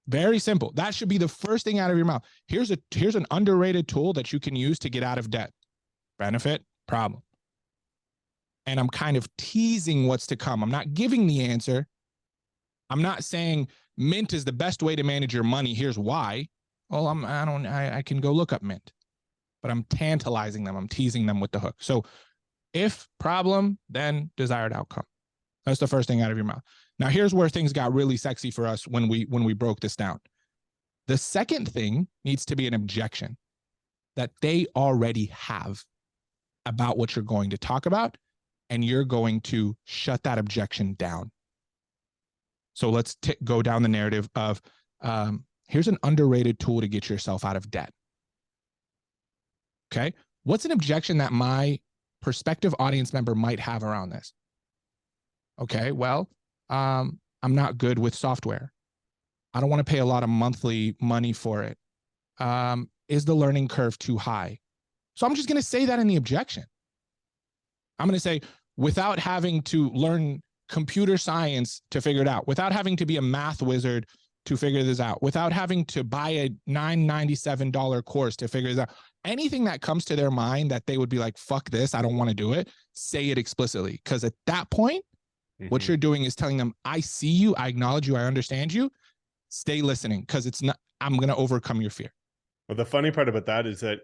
Very simple. That should be the first thing out of your mouth. Here's an underrated tool that you can use to get out of debt. Benefit, problem. And I'm kind of teasing what's to come. I'm not giving the answer. I'm not saying Mint is the best way to manage your money. Here's why. Well, I can go look up Mint, but I'm tantalizing them. I'm teasing them with the hook. So if problem, then desired outcome. That's the first thing out of your mouth. Now, here's where things got really sexy for us when we broke this down. The second thing needs to be an objection that they already have about what you're going to talk about, and you're going to shut that objection down. So let's go down the narrative of here's an underrated tool to get yourself out of debt. Okay. What's an objection that my prospective audience member might have around this? Okay. Well, I'm not good with software. I don't want to pay a lot of monthly money for it. Is the learning curve too high? So I'm just going to say that in the objection. I'm going to say, without having to learn computer science to figure it out, without having to be a math wizard to figure this out, without having to buy a $997 course to figure this out, anything that comes to their mind that they would be like, fuck this, I don't want to do it, say it explicitly. Because at that point, what you're doing is telling them, I see you, I acknowledge you, I understand you, stay listening, because it's not, I'm going to overcome your fear. Well, the funny part about that is that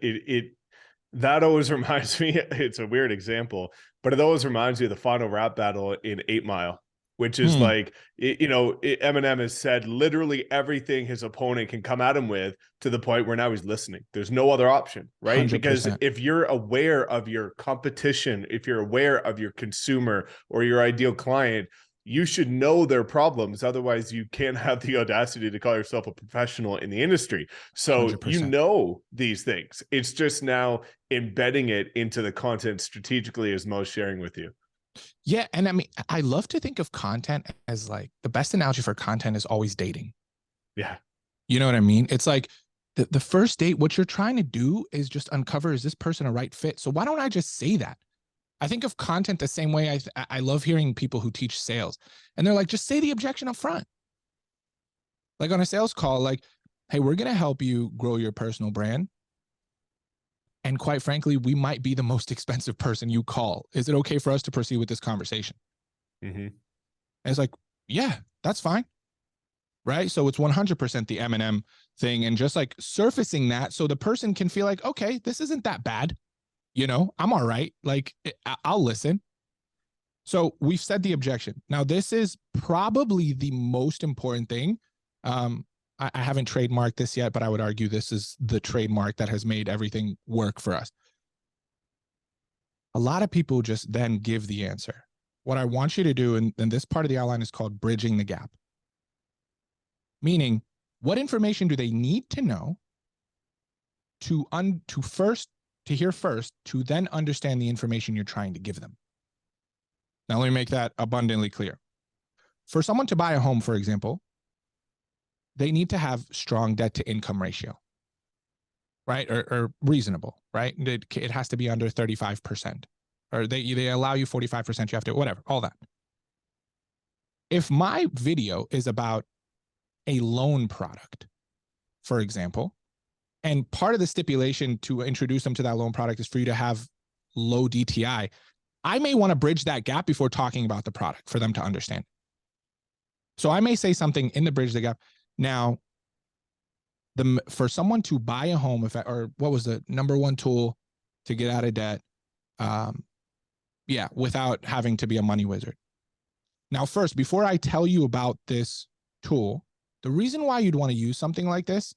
that always reminds me, it's a weird example, but it always reminds me of the final rap battle in 8 Mile, which is like, Eminem has said literally everything his opponent can come at him with, to the point where now he's listening. There's no other option, right? 100%. Because if you're aware of your competition, if you're aware of your consumer or your ideal client, you should know their problems. Otherwise, you can't have the audacity to call yourself a professional in the industry. So 100%. You know these things. It's just now embedding it into the content strategically, as Mo's sharing with you. Yeah. And I mean, I love to think of content as like, the best analogy for content is always dating. Yeah. You know what I mean? It's like the first date, what you're trying to do is just uncover, is this person a right fit? So why don't I just say that? I think of content the same way. I love hearing people who teach sales, and they're like, just say the objection up front. Like on a sales call, like, hey, we're going to help you grow your personal brand. And quite frankly, we might be the most expensive person you call. Is it okay for us to proceed with this conversation? And it's like, yeah, that's fine. Right. So it's 100% the Eminem thing. And just like surfacing that so the person can feel like, okay, this isn't that bad. You know, I'm all right. Like, I'll listen. So we've said the objection. Now, this is probably the most important thing. I haven't trademarked this yet, but I would argue this is the trademark that has made everything work for us. A lot of people just then give the answer. what I want you to do, and this part of the outline is called bridging the gap. Meaning, what information do they need to know to hear first, to then understand the information you're trying to give them? Now, let me make that abundantly clear. For someone to buy a home, for example, they need to have strong debt to income ratio, right? Or reasonable, right? It has to be under 35%, or they allow you 45%, you have to, whatever, all that. If my video is about a loan product, for example, and part of the stipulation to introduce them to that loan product is for you to have low DTI, I may want to bridge that gap before talking about the product for them to understand. So I may say something in the bridge the gap. Now, for someone to buy a home, or what was the number one tool to get out of debt? Without having to be a money wizard. Now, first, before I tell you about this tool, the reason why you'd want to use something like this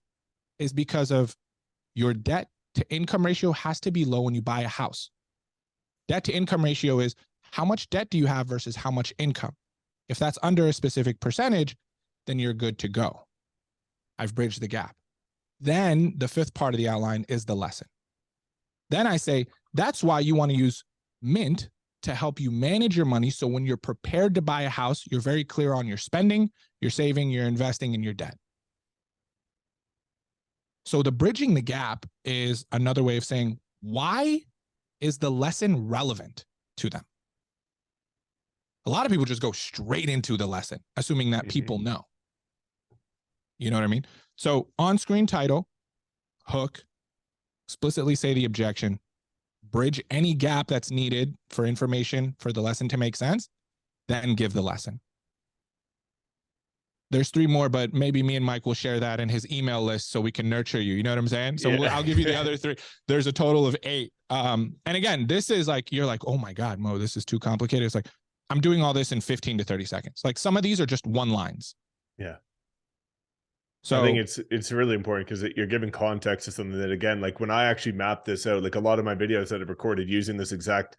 is because of your debt to income ratio has to be low when you buy a house. Debt to income ratio is how much debt do you have versus how much income. If that's under a specific percentage, then you're good to go. I've bridged the gap. Then the fifth part of the outline is the lesson. Then I say, that's why you want to use Mint to help you manage your money. So when you're prepared to buy a house, you're very clear on your spending, your saving, your investing, and your debt. So the bridging the gap is another way of saying, why is the lesson relevant to them? A lot of people just go straight into the lesson, assuming that people know. You know what I mean? So on-screen title, hook, explicitly say the objection, bridge any gap that's needed for information for the lesson to make sense, then give the lesson. There's 3 more, but maybe me and Mike will share that in his email list so we can nurture you. You know what I'm saying? So I'll give you the other 3. There's a total of 8. And again, this is like, you're like, oh my God, Mo, this is too complicated. It's like, I'm doing all this in 15 to 30 seconds. Like some of these are just one lines. Yeah. So I think it's really important because you're giving context to something that, again, like when I actually mapped this out, like a lot of my videos that I've recorded using this exact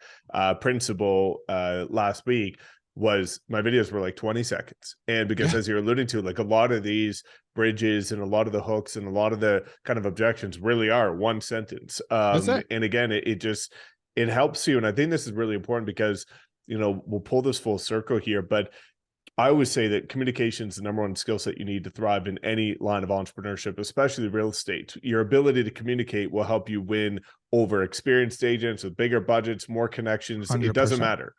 principle last week, was my videos were like 20 seconds. And because as you're alluding to, like a lot of these bridges and a lot of the hooks and a lot of the kind of objections really are one sentence. And again, it helps you. And I think this is really important because, you know, we'll pull this full circle here, but I always say that communication is the number one skill set you need to thrive in any line of entrepreneurship, especially real estate. Your ability to communicate will help you win over experienced agents with bigger budgets, more connections. 100%. It doesn't matter.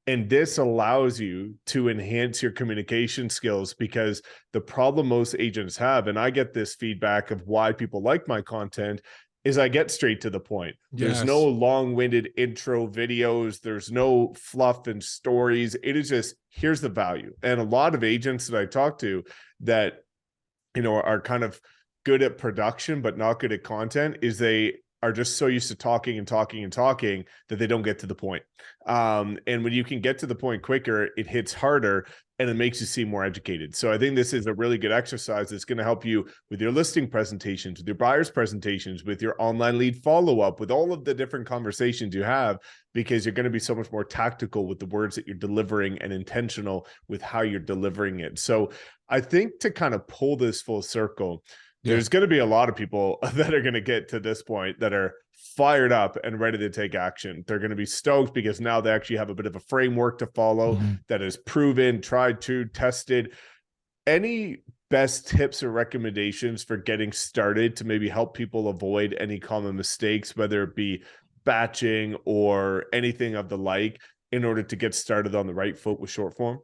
And this allows you to enhance your communication skills, because the problem most agents have, and I get this feedback of why people like my content, is I get straight to the point. There's no long-winded intro videos. There's no fluff and stories. It is just, here's the value. And a lot of agents that I talk to that, you know, are kind of good at production, but not good at content, is they are just so used to talking and talking and talking that they don't get to the point. And when you can get to the point quicker, it hits harder and it makes you seem more educated. So I think this is a really good exercise that's going to help you with your listing presentations, with your buyer's presentations, with your online lead follow-up, with all of the different conversations you have, because you're going to be so much more tactical with the words that you're delivering and intentional with how you're delivering it. So I think to kind of pull this full circle, there's going to be a lot of people that are going to get to this point that are fired up and ready to take action. They're going to be stoked because now they actually have a bit of a framework to follow that is proven, tried, true, tested. Any best tips or recommendations for getting started to maybe help people avoid any common mistakes, whether it be batching or anything of the like, in order to get started on the right foot with short form?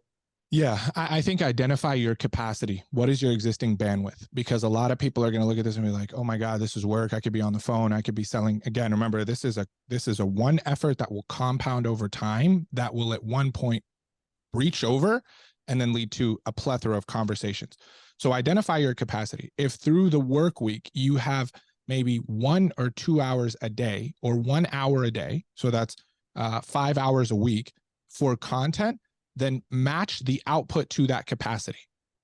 Yeah, I think identify your capacity. What is your existing bandwidth? Because a lot of people are going to look at this and be like, oh my God, this is work. I could be on the phone. I could be selling. Again, remember, this is a one effort that will compound over time, that will at one point breach over and then lead to a plethora of conversations. So identify your capacity. If through the work week, you have maybe 1 or 2 hours a day or 1 hour a day, so that's 5 hours a week for content, then match the output to that capacity.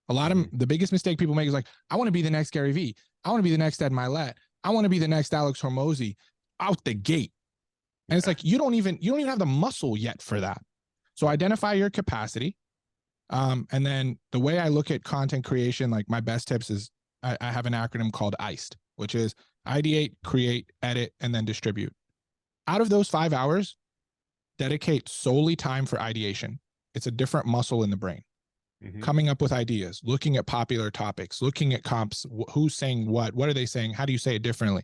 A lot of the biggest mistake people make is like, I want to be the next Gary Vee. I want to be the next Ed Milet. I want to be the next Alex Hormozy out the gate. And it's like, you don't even have the muscle yet for that. So identify your capacity. And then the way I look at content creation, like my best tips is I have an acronym called ICED, which is ideate, create, edit, and then distribute. Out of those 5 hours, dedicate solely time for ideation. It's a different muscle in the brain. Coming up with ideas, looking at popular topics, looking at comps, who's saying what are they saying? How do you say it differently?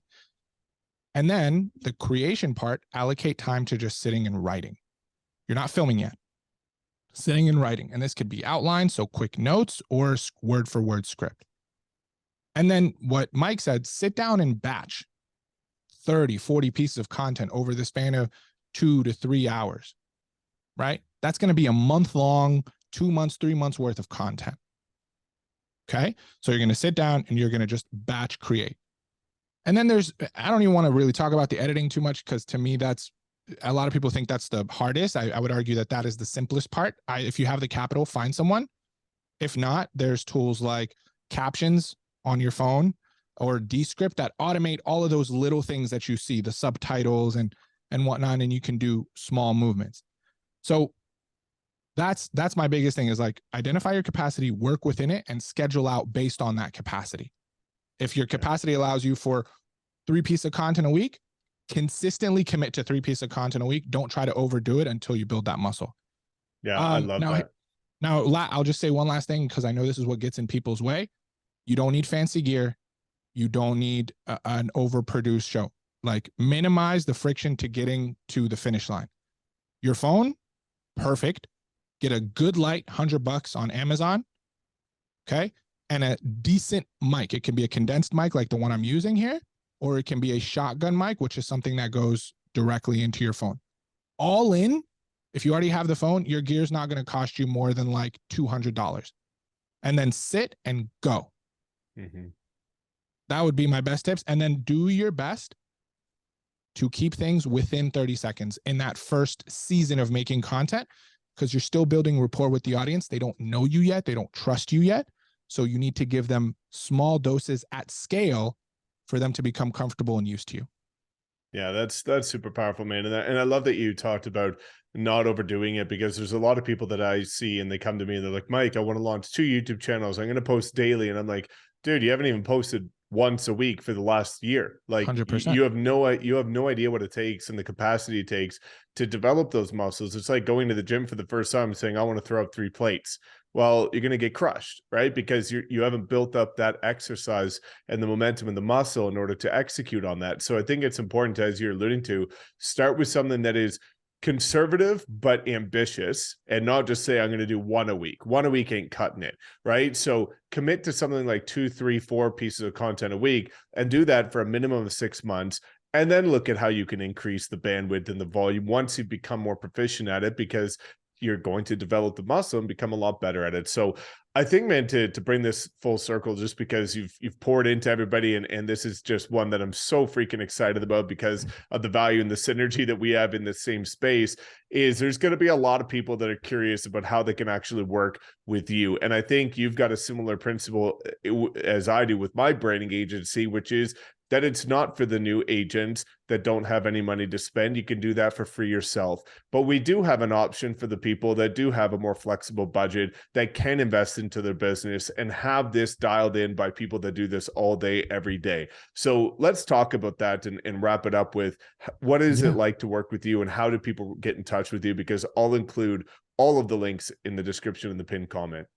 And then the creation part, allocate time to just sitting and writing. You're not filming yet. Sitting and writing. And this could be outlined, so quick notes, or word for word script. And then what Mike said, sit down and batch 30, 40 pieces of content over the span of 2 to 3 hours, right? That's going to be a month long, 2 months, 3 months worth of content. Okay. So you're going to sit down and you're going to just batch create. And then I don't even want to really talk about the editing too much, because to me, a lot of people think that's the hardest. I would argue that is the simplest part. If you have the capital, find someone. If not, there's tools like captions on your phone or Descript that automate all of those little things that you see, the subtitles and whatnot, and you can do small movements. So that's my biggest thing, is like identify your capacity, work within it, and schedule out based on that capacity. If your capacity allows you for 3 pieces of content a week, consistently commit to 3 pieces of content a week. Don't try to overdo it until you build that muscle. Yeah, I love that. Now, I'll just say one last thing, because I know this is what gets in people's way. You don't need fancy gear. You don't need an overproduced show. Like, minimize the friction to getting to the finish line. Your phone, perfect. Get a good light, $100 on Amazon. Okay. And a decent mic. It can be a condensed mic like the one I'm using here, or it can be a shotgun mic, which is something that goes directly into your phone. All in, if you already have the phone, your gear's not going to cost you more than like $200. And then sit and go. That would be my best tips. And then do your best to keep things within 30 seconds in that first season of making content, because you're still building rapport with the audience. They don't know you yet. They don't trust you yet. So you need to give them small doses at scale for them to become comfortable and used to you. Yeah, that's super powerful, man. And I love that you talked about not overdoing it, because there's a lot of people that I see and they come to me and they're like, Mike, I want to launch 2 YouTube channels. I'm going to post daily. And I'm like, dude, you haven't even posted once a week for the last year. Like 100%. you have no idea what it takes and the capacity it takes to develop those muscles. It's like going to the gym for the first time and saying, I want to throw up 3 plates. Well, you're going to get crushed, right? Because you haven't built up that exercise and the momentum and the muscle in order to execute on that. So I think it's important to, as you're alluding to, start with something that is conservative but ambitious, and not just say, I'm going to do 1 a week. 1 a week ain't cutting it, right? So commit to something like 2, 3, 4 pieces of content a week, and do that for a minimum of 6 months. And then look at how you can increase the bandwidth and the volume once you become more proficient at it, because you're going to develop the muscle and become a lot better at it. So I think, man, to bring this full circle, just because you've poured into everybody, and this is just one that I'm so freaking excited about because of the value and the synergy that we have in the same space, is there's going to be a lot of people that are curious about how they can actually work with you. And I think you've got a similar principle as I do with my branding agency, which is that it's not for the new agents that don't have any money to spend. You can do that for free yourself. But we do have an option for the people that do have a more flexible budget, that can invest into their business and have this dialed in by people that do this all day, every day. So let's talk about that and wrap it up with, what is it like to work with you, and how do people get in touch with you? Because I'll include all of the links in the description and the pinned comment.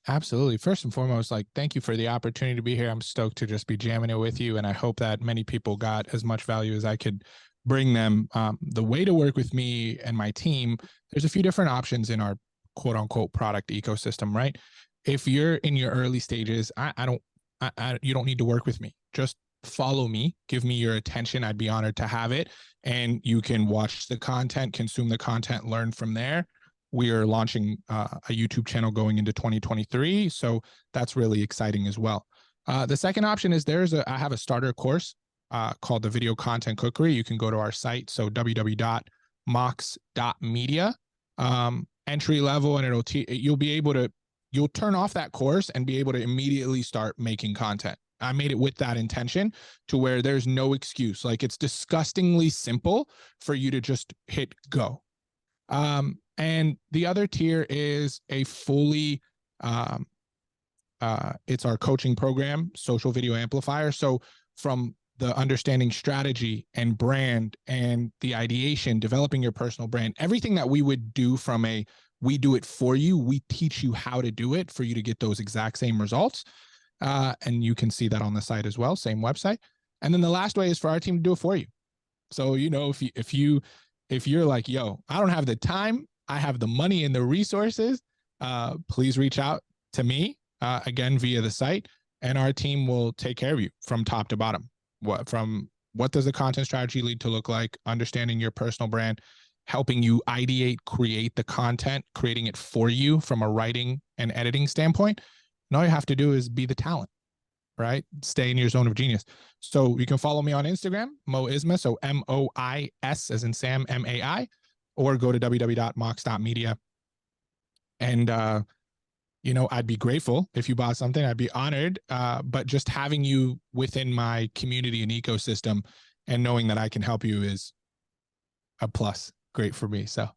Absolutely. First and foremost, like, thank you for the opportunity to be here. I'm stoked to just be jamming it with you. And I hope that many people got as much value as I could bring them. The way to work with me and my team, there's a few different options in our quote unquote product ecosystem, right? If you're in your early stages, you don't need to work with me. Just follow me, give me your attention. I'd be honored to have it. And you can watch the content, consume the content, learn from there. We are launching a YouTube channel going into 2023. So that's really exciting as well. The second option is I have a starter course called the Video Content Cookery. You can go to our site. So www.mox.media, entry level, and you'll turn off that course and be able to immediately start making content. I made it with that intention to where there's no excuse. Like, it's disgustingly simple for you to just hit go. And the other tier is a fully, it's our coaching program, Social Video Amplifier. So from the understanding strategy and brand and the ideation, developing your personal brand, everything that we would do from a, we do it for you, we teach you how to do it for you to get those exact same results. And you can see that on the site as well, same website. And then the last way is for our team to do it for you. So, you know, if you're like, yo, I don't have the time, I have the money and the resources, please reach out to me, again, via the site, and our team will take care of you from top to bottom. What does the content strategy lead to look like, understanding your personal brand, helping you ideate, create the content, creating it for you from a writing and editing standpoint. And all you have to do is be the talent, right? Stay in your zone of genius. So you can follow me on Instagram, Mo Isma, so MOIS as in Sam, MAI, or go to www.mox.media. And, you know, I'd be grateful if you bought something. I'd be honored. But just having you within my community and ecosystem and knowing that I can help you is a plus. Great for me. So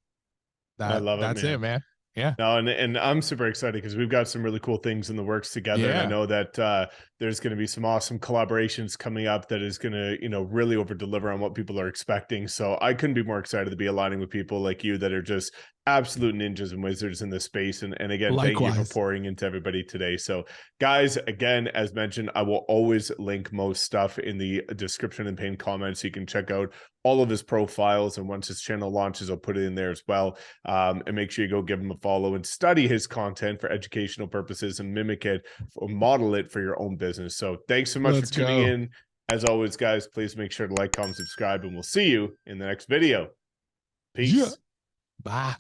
I love it, that's man. it, man. Yeah. No, and I'm super excited because we've got some really cool things in the works together. And I Yeah. know that there's going to be some awesome collaborations coming up that is going to, you know, really over deliver on what people are expecting. So I couldn't be more excited to be aligning with people like you that are just absolute ninjas and wizards in this space. And again, thank you for Likewise. pouring into everybody today. So guys, again, as mentioned, I will always link most stuff in the description and pinned comments. So you can check out all of his profiles. And once his channel launches, I'll put it in there as well. And make sure you go give him a follow and study his content for educational purposes and mimic it or model it for your own business. So thanks so much for tuning in. As always, guys, please make sure to like, comment, subscribe, and we'll see you in the next video. Peace. Yeah. Bye.